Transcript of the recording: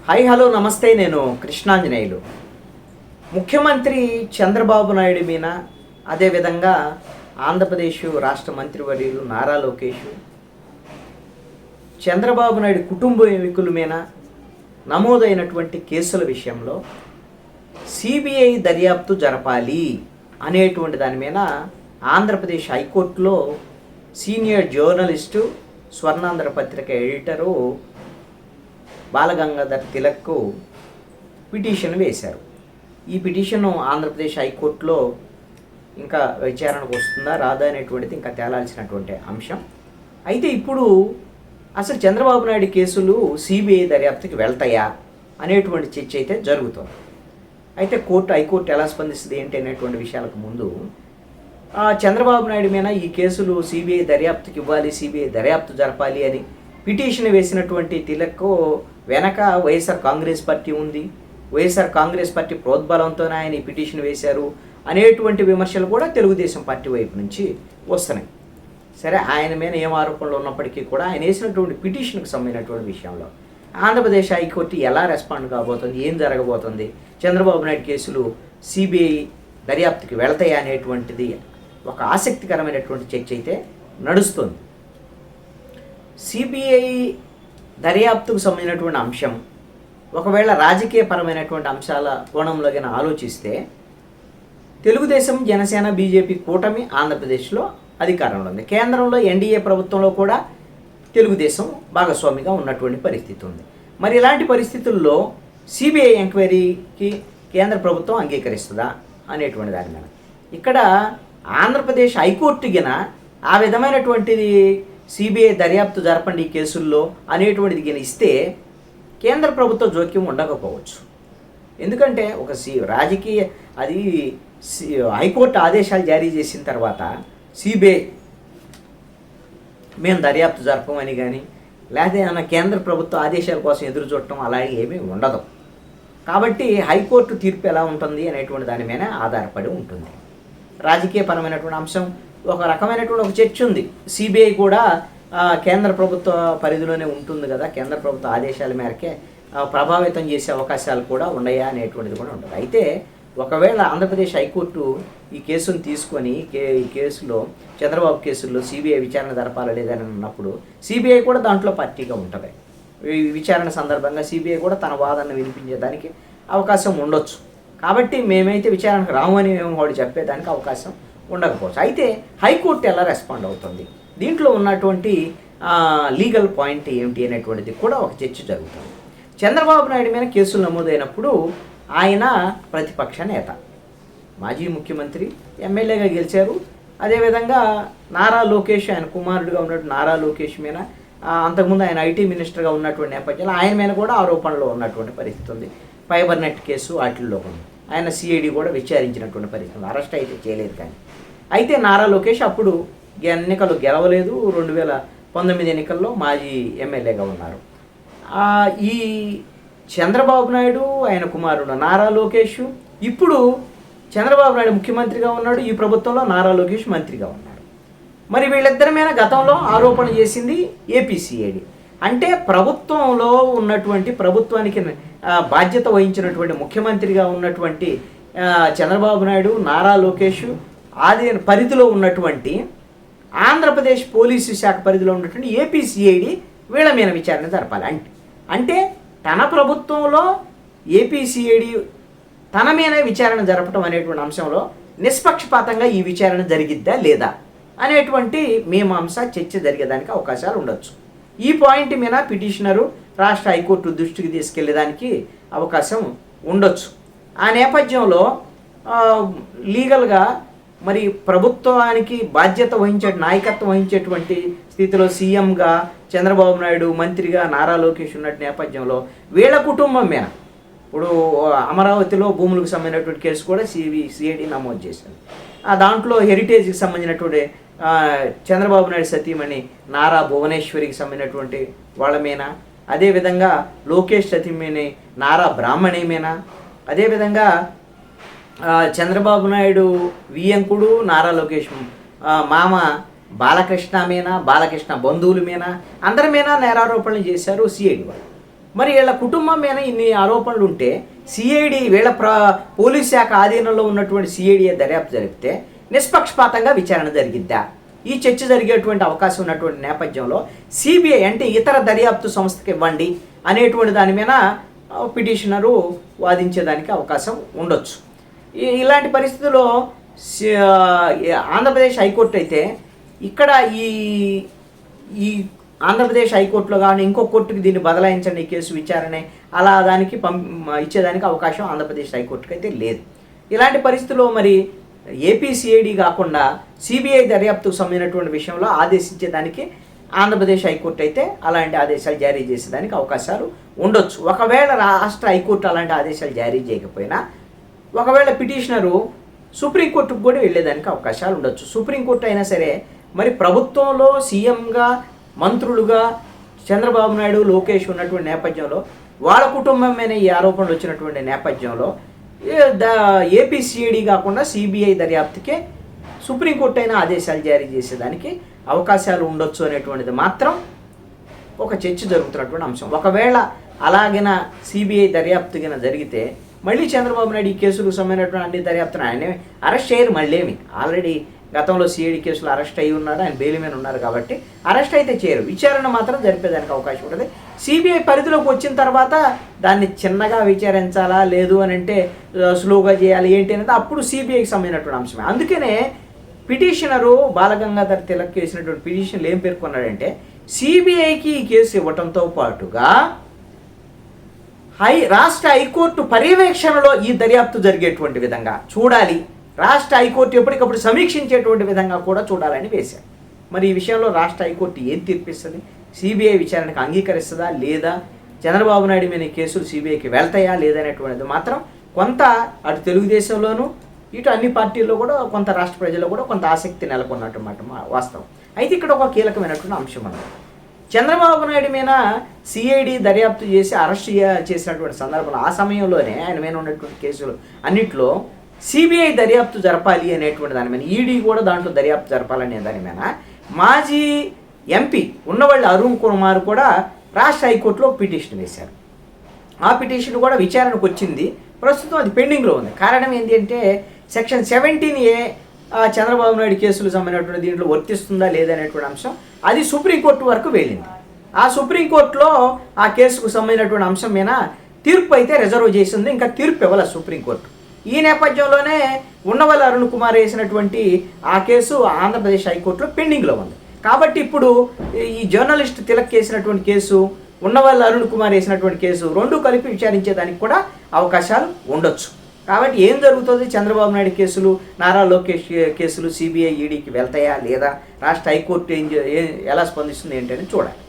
Hi hello నమస్తే. నేను కృష్ణాంజనేయులు. ముఖ్యమంత్రి చంద్రబాబు నాయుడు మీద, అదేవిధంగా ఆంధ్రప్రదేశ్ రాష్ట్ర మంత్రివర్యులు నారా లోకేష్, చంద్రబాబు నాయుడు కుటుంబీకుల మీద నమోదైనటువంటి కేసుల విషయంలో సిబిఐ దర్యాప్తు జరపాలి అనేటువంటి దాని మీద ఆంధ్రప్రదేశ్ హైకోర్టులో సీనియర్ జర్నలిస్టు, స్వర్ణాంధ్ర పత్రిక ఎడిటరు బాలగంగాధర్ తిలక్కు పిటిషన్ వేశారు. ఈ పిటిషన్ ఆంధ్రప్రదేశ్ హైకోర్టులో ఇంకా విచారణకు వస్తుందా రాదా అనేటువంటిది ఇంకా తేలాల్సినటువంటి అంశం. అయితే ఇప్పుడు అసలు చంద్రబాబు నాయుడు కేసులు సిబిఐ దర్యాప్తుకి వెళ్తాయా అనేటువంటి చర్చ అయితే జరుగుతుంది. అయితే హైకోర్టు ఎలా స్పందిస్తుంది ఏంటి అనేటువంటి విషయాలకు ముందు చంద్రబాబు నాయుడు మీద ఈ కేసులు సిబిఐ దర్యాప్తుకి ఇవ్వాలి, సిబిఐ దర్యాప్తు జరపాలి అని పిటిషన్ వేసినటువంటి తిలక్కు వెనక వైఎస్ఆర్ కాంగ్రెస్ పార్టీ ఉంది, వైఎస్ఆర్ కాంగ్రెస్ పార్టీ ప్రోద్బలంతోనే ఆయన ఈ పిటిషన్ వేశారు అనేటువంటి విమర్శలు కూడా తెలుగుదేశం పార్టీ వైపు నుంచి వస్తున్నాయి. సరే, ఆయన మీద ఏం ఆరోపణలు ఉన్నప్పటికీ కూడా ఆయన వేసినటువంటి పిటిషన్కి సంబంధించినటువంటి విషయంలో ఆంధ్రప్రదేశ్ హైకోర్టు ఎలా రెస్పాండ్ కాబోతుంది, ఏం జరగబోతుంది, చంద్రబాబు నాయుడు కేసులు సిబిఐ దర్యాప్తుకి వెళతాయి అనేటువంటిది ఒక ఆసక్తికరమైనటువంటి చర్చ అయితే నడుస్తుంది. సిబిఐ దర్యాప్తుకు సంబంధించినటువంటి అంశం ఒకవేళ రాజకీయపరమైనటువంటి అంశాల కోణంలో కన్నా ఆలోచిస్తే తెలుగుదేశం, జనసేన, బీజేపీ కూటమి ఆంధ్రప్రదేశ్లో అధికారంలో ఉంది. కేంద్రంలో ఎన్డీఏ ప్రభుత్వంలో కూడా తెలుగుదేశం భాగస్వామిగా ఉన్నటువంటి పరిస్థితి ఉంది. మరి ఇలాంటి పరిస్థితుల్లో సిబిఐ ఎంక్వైరీకి కేంద్ర ప్రభుత్వం అంగీకరిస్తుందా అనేటువంటి దాని మీద ఇక్కడ ఆంధ్రప్రదేశ్ హైకోర్టు గిన ఆ విధమైనటువంటిది సిబిఐ దర్యాప్తు జరపండి ఈ కేసుల్లో అనేటువంటిది గిన ఇస్తే కేంద్ర ప్రభుత్వ జోక్యం ఉండకపోవచ్చు. ఎందుకంటే ఒక రాజకీయ అది హైకోర్టు ఆదేశాలు జారీ చేసిన తర్వాత సిబిఐ మేము దర్యాప్తు జరపమని కానీ లేకపోతే అన్న కేంద్ర ప్రభుత్వ ఆదేశాల కోసం ఎదురు చూడటం అలాగే ఏమీ ఉండదు. కాబట్టి హైకోర్టు తీర్పు ఎలా ఉంటుంది అనేటువంటి దాని మీద ఆధారపడి ఉంటుంది. రాజకీయపరమైనటువంటి అంశం ఒక రకమైనటువంటి ఒక చర్చ ఉంది. సిబిఐ కూడా కేంద్ర ప్రభుత్వ పరిధిలోనే ఉంటుంది కదా, కేంద్ర ప్రభుత్వ ఆదేశాల మేరకే ప్రభావితం చేసే అవకాశాలు కూడా ఉన్నాయా అనేటువంటిది కూడా ఉంటుంది. అయితే ఒకవేళ ఆంధ్రప్రదేశ్ హైకోర్టు ఈ కేసును తీసుకొని ఈ కేసులో చంద్రబాబు కేసుల్లో సిబిఐ విచారణ జరపాలా లేదని అన్నప్పుడు సిబిఐ కూడా దాంట్లో పార్టీగా ఉంటుంది. ఈ విచారణ సందర్భంగా సిబిఐ కూడా తన వాదనను వినిపించేదానికి అవకాశం ఉండొచ్చు. కాబట్టి మేమైతే విచారణకు రామని మేము వాడు చెప్పేదానికి అవకాశం ఉండకపోవచ్చు. అయితే హైకోర్టు ఎలా రెస్పాండ్ అవుతుంది, దీంట్లో ఉన్నటువంటి లీగల్ పాయింట్ ఏమిటి అనేటువంటిది కూడా ఒక చర్చ జరుగుతుంది. చంద్రబాబు నాయుడు మీద కేసులు నమోదైనప్పుడు ఆయన ప్రతిపక్ష నేత, మాజీ ముఖ్యమంత్రి, ఎమ్మెల్యేగా గెలిచారు. అదేవిధంగా నారా లోకేష్, ఆయన కుమారుడిగా ఉన్నటువంటి నారా లోకేష్ మీద అంతకుముందు ఆయన ఐటీ మినిస్టర్గా ఉన్నటువంటి నేపథ్యంలో ఆయన మీద కూడా ఆరోపణలో ఉన్నటువంటి పరిస్థితి ఉంది. ఫైబర్ నెట్ కేసు వాటిల్లో కూడా ఆయన సిఐడి కూడా విచారించినటువంటి పరిస్థితి, అరెస్ట్ అయితే చేయలేదు. కానీ అయితే నారా లోకేష్ అప్పుడు ఎన్నికలు గెలవలేదు, 2019 ఎన్నికల్లో మాజీ ఎమ్మెల్యేగా ఉన్నారు. ఈ చంద్రబాబు నాయుడు, ఆయన కుమారుడు నారా లోకేష్, ఇప్పుడు చంద్రబాబు నాయుడు ముఖ్యమంత్రిగా ఉన్నాడు, ఈ ప్రభుత్వంలో నారా లోకేష్ మంత్రిగా ఉన్నారు. మరి వీళ్ళిద్దరి మీద గతంలో ఆరోపణ చేసింది ఏపీసీఐడి. అంటే ప్రభుత్వంలో ఉన్నటువంటి, ప్రభుత్వానికి బాధ్యత వహించినటువంటి ముఖ్యమంత్రిగా ఉన్నటువంటి చంద్రబాబు నాయుడు, నారా లోకేష్ ఆది పరిధిలో ఉన్నటువంటి ఆంధ్రప్రదేశ్ పోలీసు శాఖ పరిధిలో ఉన్నటువంటి ఏపీసీఐడి వీళ్ళ మీద విచారణ జరపాలి. అంటే తన ప్రభుత్వంలో ఏపీసీఐడి తన మీద విచారణ జరపడం అనేటువంటి అంశంలో నిష్పక్షపాతంగా ఈ విచారణ జరిగిద్దా లేదా అనేటువంటి మీమాంస చర్చ జరిగేదానికి అవకాశాలు ఉండొచ్చు. ఈ పాయింట్ మీద పిటిషనరు రాష్ట్ర హైకోర్టు దృష్టికి తీసుకెళ్లేదానికి అవకాశం ఉండొచ్చు. ఆ నేపథ్యంలో లీగల్గా మరి ప్రభుత్వానికి బాధ్యత వహించే, నాయకత్వం వహించేటువంటి స్థితిలో సీఎంగా చంద్రబాబు నాయుడు, మంత్రిగా నారా లోకేష్ ఉన్న నేపథ్యంలో వీళ్ళ కుటుంబం మీద ఇప్పుడు అమరావతిలో భూములకు సంబంధించినటువంటి కేసు కూడా సిఐడి నమోదు చేశారు. దాంట్లో హెరిటేజ్కి సంబంధించినటువంటి చంద్రబాబు నాయుడు సతీమణి నారా భువనేశ్వరికి సంబంధించినటువంటి వాళ్ళ మీద, అదేవిధంగా లోకేష్ సతీమణి నారా బ్రాహ్మణి మీద, అదేవిధంగా చంద్రబాబు నాయుడు వియంకుడు నారా లోకేష్ మామ బాలకృష్ణ మీద, బాలకృష్ణ బంధువుల మీద, అందరి మీద నేరారోపణలు చేశారు సిఐడి వాళ్ళు. మరి వీళ్ళ కుటుంబం మీద ఇన్ని ఆరోపణలు ఉంటే సిఐడి వీళ్ళ పోలీస్ శాఖ ఆధీనంలో ఉన్నటువంటి సిఐడి దర్యాప్తు జరిపితే నిష్పక్షపాతంగా విచారణ జరిగిద్దా? ఈ చర్చ జరిగేటువంటి అవకాశం ఉన్నటువంటి నేపథ్యంలో సిబిఐ అంటే ఇతర దర్యాప్తు సంస్థకి ఇవ్వండి అనేటువంటి దాని మీద పిటిషనరు వాదించేదానికి అవకాశం ఉండొచ్చు. ఇలాంటి పరిస్థితుల్లో ఆంధ్రప్రదేశ్ హైకోర్టు అయితే ఇక్కడ ఈ ఆంధ్రప్రదేశ్ హైకోర్టులో కానీ ఇంకో కోర్టుకి దీన్ని బదలాయించండి కేసు విచారణ అలా దానికి ఇచ్చేదానికి అవకాశం ఆంధ్రప్రదేశ్ హైకోర్టుకి అయితే లేదు. ఇలాంటి పరిస్థితుల్లో మరి ఏపీ సిఐడి కాకుండా సిబిఐ దర్యాప్తుకు సంబంధించినటువంటి విషయంలో ఆదేశించేదానికి ఆంధ్రప్రదేశ్ హైకోర్టు అయితే అలాంటి ఆదేశాలు జారీ చేసేదానికి అవకాశాలు ఉండొచ్చు. ఒకవేళ రాష్ట్ర హైకోర్టు అలాంటి ఆదేశాలు జారీ చేయకపోయినా ఒకవేళ పిటిషనరు సుప్రీంకోర్టుకు కూడా వెళ్ళేదానికి అవకాశాలు ఉండొచ్చు. సుప్రీంకోర్టు అయినా సరే మరి ప్రభుత్వంలో సీఎంగా మంత్రులుగా చంద్రబాబు నాయుడు లోకేష్ ఉన్నటువంటి నేపథ్యంలో వాళ్ళ కుటుంబం మీద ఈ ఆరోపణలు వచ్చినటువంటి నేపథ్యంలో ఏపీ సిఐడి కాకుండా సిబిఐ దర్యాప్తుకే సుప్రీంకోర్టు అయినా ఆదేశాలు జారీ చేసేదానికి అవకాశాలు ఉండొచ్చు అనేటువంటిది మాత్రం ఒక చర్చ జరుగుతున్నటువంటి అంశం. ఒకవేళ అలాగిన సిబిఐ దర్యాప్తు కింద జరిగితే మళ్ళీ చంద్రబాబు నాయుడు ఈ కేసులకు సంబంధించినటువంటి అన్ని దర్యాప్తును ఆయన అరెస్ట్ చేయరు. మళ్ళీ ఆల్రెడీ గతంలో సిఐడి కేసులు అరెస్ట్ అయ్యి ఉన్నారు, ఆయన బెయిల్ మీద ఉన్నారు కాబట్టి అరెస్ట్ అయితే చేయరు, విచారణ మాత్రం జరిపేదానికి అవకాశం ఉంటుంది. సిబిఐ పరిధిలోకి వచ్చిన తర్వాత దాన్ని చిన్నగా విచారించాలా లేదు అని అంటే స్లోగా చేయాలి ఏంటి అనేది అప్పుడు సిబిఐకి సంబంధించినటువంటి అంశమే. అందుకనే పిటిషనరు బాలగంగాధర్ తిలక్ వేసినటువంటి పిటిషన్లు ఏం పేర్కొన్నాడంటే సిబిఐకి ఈ కేసు ఇవ్వటంతో పాటుగా రాష్ట్ర హైకోర్టు పర్యవేక్షణలో ఈ దర్యాప్తు జరిగేటువంటి విధంగా చూడాలి, రాష్ట్ర హైకోర్టు ఎప్పటికప్పుడు సమీక్షించేటువంటి విధంగా కూడా చూడాలని వేశారు. మరి ఈ విషయంలో రాష్ట్ర హైకోర్టు ఏం తీర్పిస్తుంది? సిబిఐ విచారణకు అంగీకరిస్తుందా లేదా? చంద్రబాబు నాయుడు మీద కేసులు సిబిఐకి వెళ్తాయా లేదనేటువంటిది మాత్రం కొంత అటు తెలుగుదేశంలోనూ ఇటు అన్ని పార్టీల్లో కూడా కొంత రాష్ట్ర ప్రజల్లో కూడా కొంత ఆసక్తి నెలకొన్నటువంటి వాస్తవం. అయితే ఇక్కడ ఒక కీలకమైనటువంటి అంశం అన్నమాట. చంద్రబాబు నాయుడు మీద సిఐడి దర్యాప్తు చేసి అరెస్ట్ చేసినటువంటి సందర్భంలో ఆ సమయంలోనే ఆయన మీద ఉన్నటువంటి కేసులు అన్నింటిలో సిబిఐ దర్యాప్తు జరపాలి అనేటువంటి దాని మీద ఈడీ కూడా దాంట్లో దర్యాప్తు జరపాలనే దాని మీద మాజీ ఎంపీ ఉన్నవాళ్ళు అరుణ్ కుమార్ కూడా రాష్ట్ర హైకోర్టులో పిటిషన్ వేశారు. ఆ పిటిషన్ కూడా విచారణకు వచ్చింది, ప్రస్తుతం అది పెండింగ్లో ఉంది. కారణం ఏంటి అంటే సెక్షన్ 17A చంద్రబాబు నాయుడు కేసులు సంబంధించినటువంటి దీంట్లో వర్తిస్తుందా లేదనేటువంటి అంశం అది సుప్రీంకోర్టు వరకు వెళ్ళింది. ఆ సుప్రీంకోర్టులో ఆ కేసుకు సంబంధించినటువంటి అంశం మీద తీర్పు అయితే రిజర్వ్ చేసింది, ఇంకా తీర్పు ఇవ్వాలి సుప్రీంకోర్టు. ఈ నేపథ్యంలోనే ఉన్నవల్లి అరుణ్ కుమార్ వేసినటువంటి ఆ కేసు ఆంధ్రప్రదేశ్ హైకోర్టులో పెండింగ్లో ఉంది. కాబట్టి ఇప్పుడు ఈ జర్నలిస్ట్ తిలక్ వేసినటువంటి కేసు, ఉన్నవల్లి అరుణ్ కుమార్ వేసినటువంటి కేసు రెండు కలిపి విచారించేదానికి కూడా అవకాశాలు ఉండొచ్చు. కాబట్టి ఏం జరుగుతుంది? చంద్రబాబు నాయుడు కేసులు, నారా లోకేష్ కేసులు సిబిఐ ఈడీకి వెళ్తాయా లేదా? రాష్ట్ర హైకోర్టు ఎలా స్పందిస్తుంది ఏంటని చూడాలి.